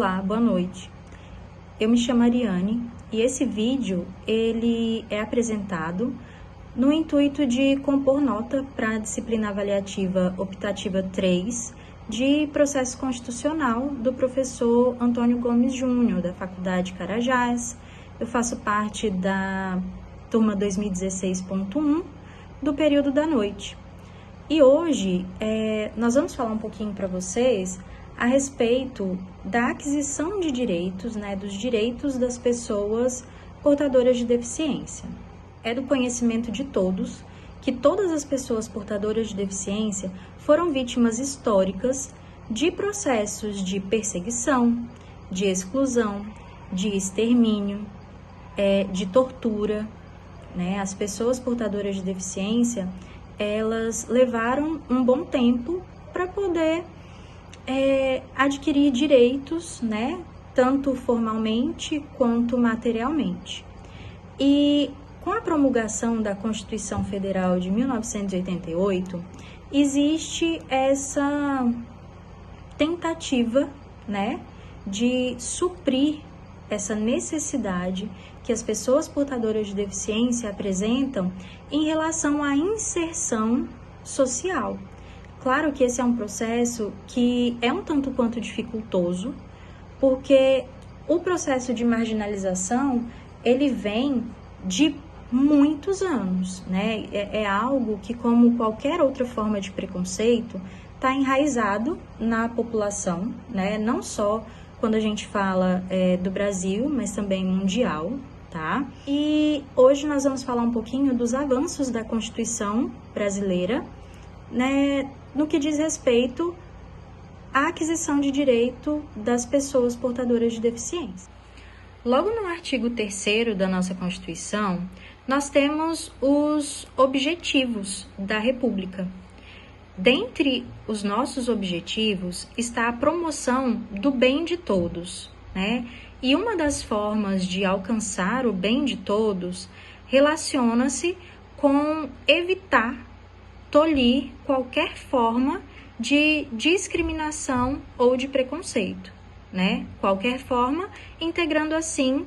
Olá, boa noite. Eu me chamo Ariane e esse vídeo ele é apresentado no intuito de compor nota para a disciplina avaliativa optativa 3 de processo constitucional do professor Antônio Gomes Júnior, da Faculdade Carajás. Eu faço parte da turma 2016.1 do período da noite. E hoje nós vamos falar um pouquinho para vocês a respeito da aquisição de direitos, dos direitos das pessoas portadoras de deficiência. É do conhecimento de todos que todas as pessoas portadoras de deficiência foram vítimas históricas de processos de perseguição, de exclusão, de extermínio, de tortura. As pessoas portadoras de deficiência, elas levaram um bom tempo para poder adquirir direitos, tanto formalmente quanto materialmente. E com a promulgação da Constituição Federal de 1988, existe essa tentativa, de suprir essa necessidade que as pessoas portadoras de deficiência apresentam em relação à inserção social. Claro que esse é um processo que é um tanto quanto dificultoso, porque o processo de marginalização, ele vem de muitos anos, É algo que, como qualquer outra forma de preconceito, está enraizado na população, Não só quando a gente fala do Brasil, mas também mundial, tá? E hoje nós vamos falar um pouquinho dos avanços da Constituição brasileira, no que diz respeito à aquisição de direito das pessoas portadoras de deficiência. Logo no artigo 3º da nossa Constituição, nós temos os objetivos da República. Dentre os nossos objetivos está a promoção do bem de todos, E uma das formas de alcançar o bem de todos relaciona-se com evitar tolir qualquer forma de discriminação ou de preconceito, Qualquer forma, integrando assim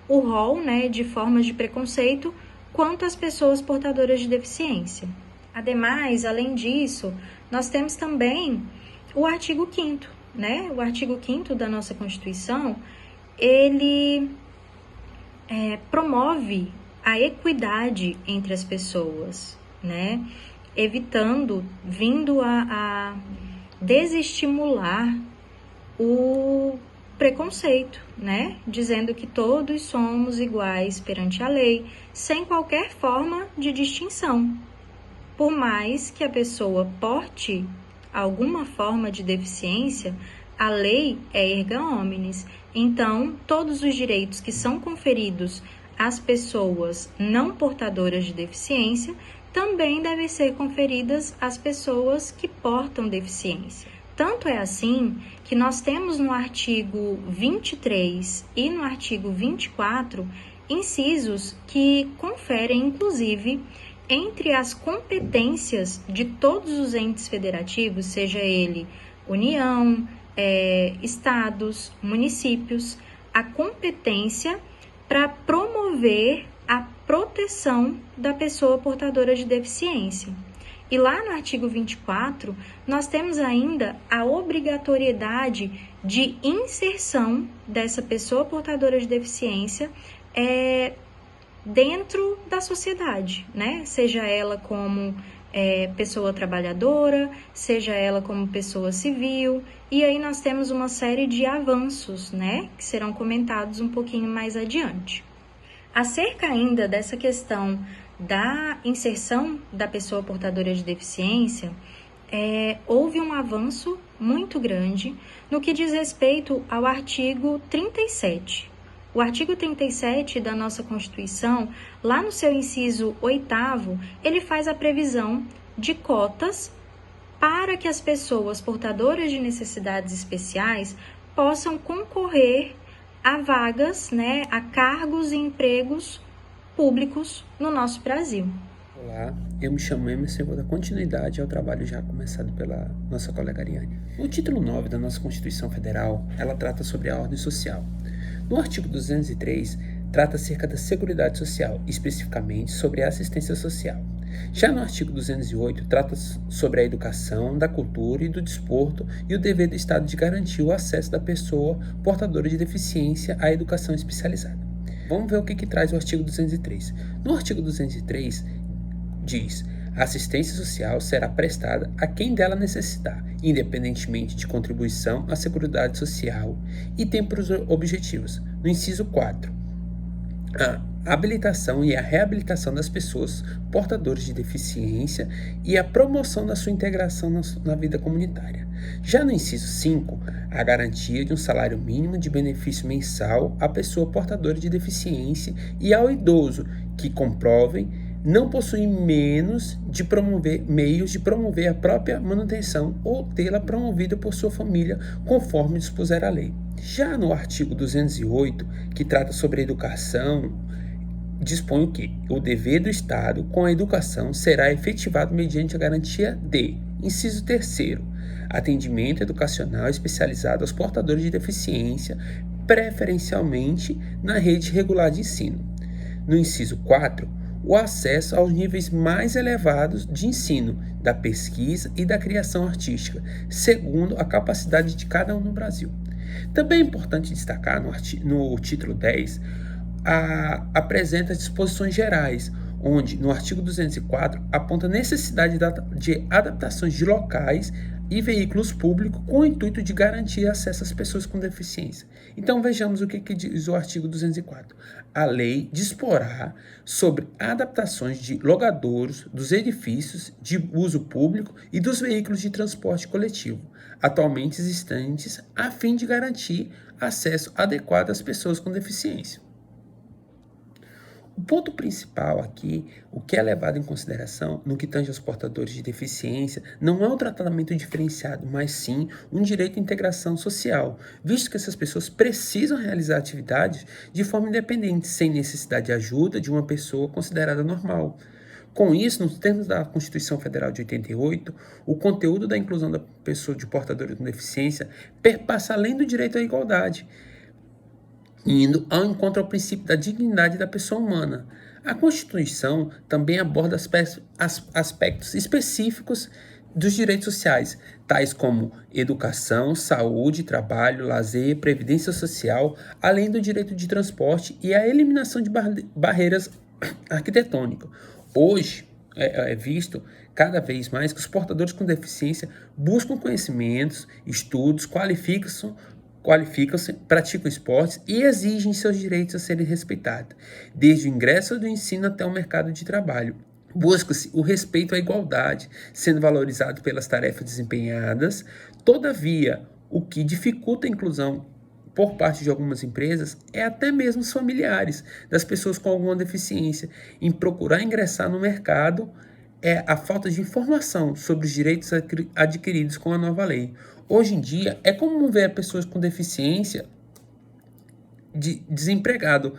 o rol, de formas de preconceito quanto às pessoas portadoras de deficiência. Ademais, além disso, nós temos também o artigo 5º, O artigo 5º da nossa Constituição, ele promove a equidade entre as pessoas, vindo a desestimular o preconceito, Dizendo que todos somos iguais perante a lei, sem qualquer forma de distinção. Por mais que a pessoa porte alguma forma de deficiência, a lei é erga omnes. Então, todos os direitos que são conferidos às pessoas não portadoras de deficiência também devem ser conferidas às pessoas que portam deficiência. Tanto é assim que nós temos no artigo 23 e no artigo 24 incisos que conferem, inclusive, entre as competências de todos os entes federativos, seja ele União, estados, municípios, a competência para promover a proteção da pessoa portadora de deficiência. E lá no artigo 24, nós temos ainda a obrigatoriedade de inserção dessa pessoa portadora de deficiência dentro da sociedade, Seja ela como pessoa trabalhadora, seja ela como pessoa civil, e aí nós temos uma série de avanços, que serão comentados um pouquinho mais adiante. Acerca ainda dessa questão da inserção da pessoa portadora de deficiência, houve um avanço muito grande no que diz respeito ao artigo 37. O artigo 37 da nossa Constituição, lá no seu inciso 8º, ele faz a previsão de cotas para que as pessoas portadoras de necessidades especiais possam concorrer a vagas, a cargos e empregos públicos no nosso Brasil. Olá, eu me chamo Emerson e vou dar continuidade ao trabalho já começado pela nossa colega Ariane. No título 9 da nossa Constituição Federal, ela trata sobre a ordem social. No artigo 203, trata acerca da Seguridade Social, especificamente sobre a assistência social. Já no artigo 208, trata sobre a educação, da cultura e do desporto e o dever do Estado de garantir o acesso da pessoa portadora de deficiência à educação especializada. Vamos ver o que traz o artigo 203. No artigo 203, diz: a assistência social será prestada a quem dela necessitar, independentemente de contribuição à Seguridade Social, e tem por objetivos, no inciso 4, a habilitação e a reabilitação das pessoas portadoras de deficiência e a promoção da sua integração na vida comunitária. Já no inciso 5, a garantia de um salário mínimo de benefício mensal à pessoa portadora de deficiência e ao idoso que comprovem não possuir meios de promover a própria manutenção ou tê-la promovida por sua família, conforme dispuser a lei. Já no artigo 208, que trata sobre a educação, dispõe o que? O dever do Estado com a educação será efetivado mediante a garantia de, inciso 3º, atendimento educacional especializado aos portadores de deficiência, preferencialmente na rede regular de ensino. No inciso 4, o acesso aos níveis mais elevados de ensino, da pesquisa e da criação artística, segundo a capacidade de cada um no Brasil. Também é importante destacar no título 10, apresenta disposições gerais, onde no artigo 204 aponta a necessidade de adaptações de locais e veículos públicos com o intuito de garantir acesso às pessoas com deficiência. Então vejamos o que diz o artigo 204. A lei disporá sobre adaptações de logradouros dos edifícios de uso público e dos veículos de transporte coletivo, atualmente existentes, a fim de garantir acesso adequado às pessoas com deficiência. O ponto principal aqui, o que é levado em consideração no que tange aos portadores de deficiência, não é o tratamento diferenciado, mas sim um direito à integração social, visto que essas pessoas precisam realizar atividades de forma independente, sem necessidade de ajuda de uma pessoa considerada normal. Com isso, nos termos da Constituição Federal de 88, o conteúdo da inclusão da pessoa de portador com deficiência perpassa além do direito à igualdade, indo ao encontro ao princípio da dignidade da pessoa humana. A Constituição também aborda aspectos específicos dos direitos sociais, tais como educação, saúde, trabalho, lazer, previdência social, além do direito de transporte e a eliminação de barreiras arquitetônicas. Hoje, é visto cada vez mais que os portadores com deficiência buscam conhecimentos, estudos, qualificam-se, praticam esportes e exigem seus direitos a serem respeitados, desde o ingresso do ensino até o mercado de trabalho. Busca-se o respeito à igualdade, sendo valorizado pelas tarefas desempenhadas. Todavia, o que dificulta a inclusão por parte de algumas empresas é até mesmo os familiares das pessoas com alguma deficiência em procurar ingressar no mercado, é a falta de informação sobre os direitos adquiridos com a nova lei. Hoje em dia, é comum ver pessoas com deficiência desempenhando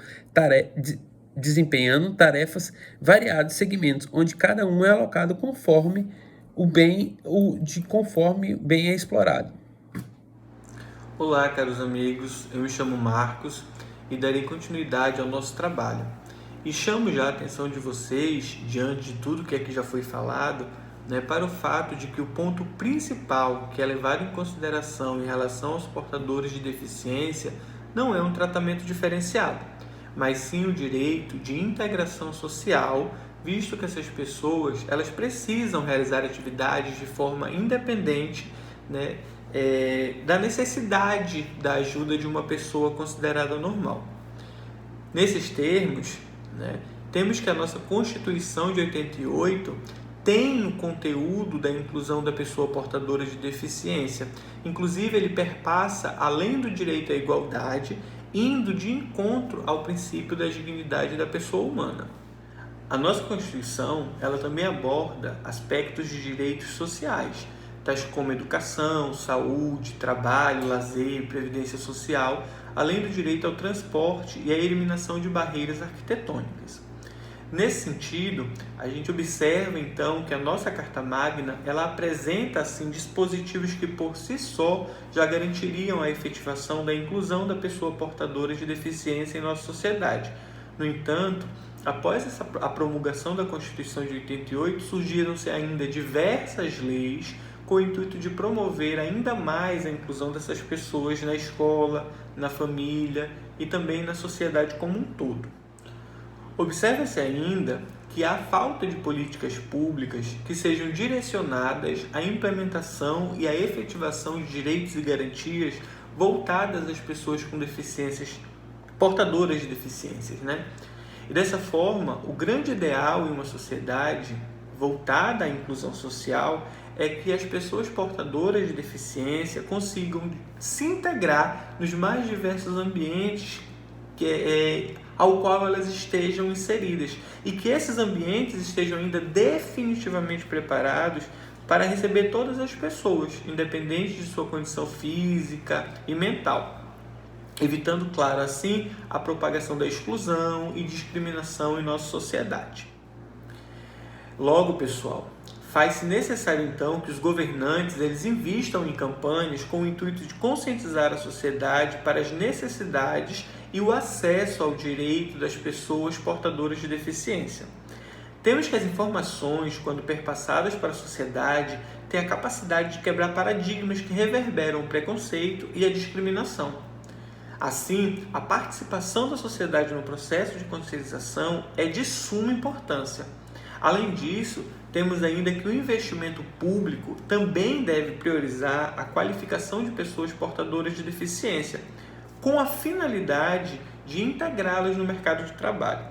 tarefas variadas segmentos, onde cada um é alocado conforme o bem é explorado. Olá, caros amigos, eu me chamo Marcos e darei continuidade ao nosso trabalho. E chamo já a atenção de vocês, diante de tudo que aqui já foi falado, para o fato de que o ponto principal que é levado em consideração em relação aos portadores de deficiência não é um tratamento diferenciado, mas sim o direito de integração social, visto que essas pessoas elas precisam realizar atividades de forma independente, da necessidade da ajuda de uma pessoa considerada normal. Nesses termos, temos que a nossa Constituição de 88 tem o conteúdo da inclusão da pessoa portadora de deficiência. Inclusive, ele perpassa além do direito à igualdade, indo de encontro ao princípio da dignidade da pessoa humana. A nossa Constituição, ela também aborda aspectos de direitos sociais, tais como educação, saúde, trabalho, lazer, previdência social, além do direito ao transporte e à eliminação de barreiras arquitetônicas. Nesse sentido, a gente observa então que a nossa Carta Magna ela apresenta assim dispositivos que por si só já garantiriam a efetivação da inclusão da pessoa portadora de deficiência em nossa sociedade. No entanto, após a promulgação da Constituição de 88, surgiram-se ainda diversas leis com o intuito de promover ainda mais a inclusão dessas pessoas na escola, na família e também na sociedade como um todo. Observa-se ainda que há falta de políticas públicas que sejam direcionadas à implementação e à efetivação de direitos e garantias voltadas às pessoas com deficiências, portadoras de deficiências, E dessa forma, o grande ideal em uma sociedade voltada à inclusão social é que as pessoas portadoras de deficiência consigam se integrar nos mais diversos ambientes ao qual elas estejam inseridas e que esses ambientes estejam ainda definitivamente preparados para receber todas as pessoas, independente de sua condição física e mental, evitando, claro, assim, a propagação da exclusão e discriminação em nossa sociedade. Logo, pessoal, faz-se necessário então que os governantes eles invistam em campanhas com o intuito de conscientizar a sociedade para as necessidades e o acesso ao direito das pessoas portadoras de deficiência. Temos que as informações, quando perpassadas para a sociedade, têm a capacidade de quebrar paradigmas que reverberam o preconceito e a discriminação. Assim, a participação da sociedade no processo de conscientização é de suma importância. Além disso, temos ainda que o investimento público também deve priorizar a qualificação de pessoas portadoras de deficiência, com a finalidade de integrá-las no mercado de trabalho.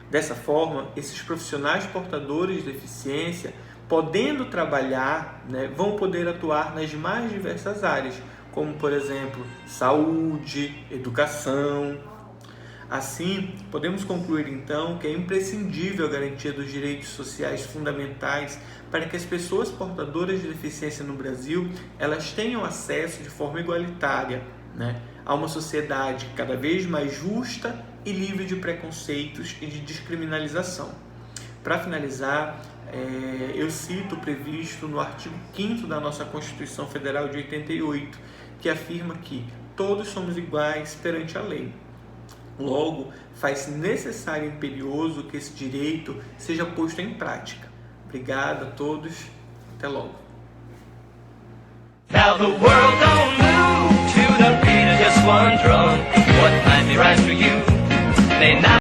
Dessa forma, esses profissionais portadores de deficiência, podendo trabalhar, vão poder atuar nas mais diversas áreas, como, por exemplo, saúde, educação. Assim, podemos concluir então que é imprescindível a garantia dos direitos sociais fundamentais para que as pessoas portadoras de deficiência no Brasil elas tenham acesso de forma igualitária, a uma sociedade cada vez mais justa e livre de preconceitos e de descriminalização. Para finalizar, eu cito o previsto no artigo 5º da nossa Constituição Federal de 88, que afirma que todos somos iguais perante a lei. Logo, faz-se necessário e imperioso que esse direito seja posto em prática. Obrigado a todos. Até logo. Now the world don't move to the beat of just one drum. What might be right for you may not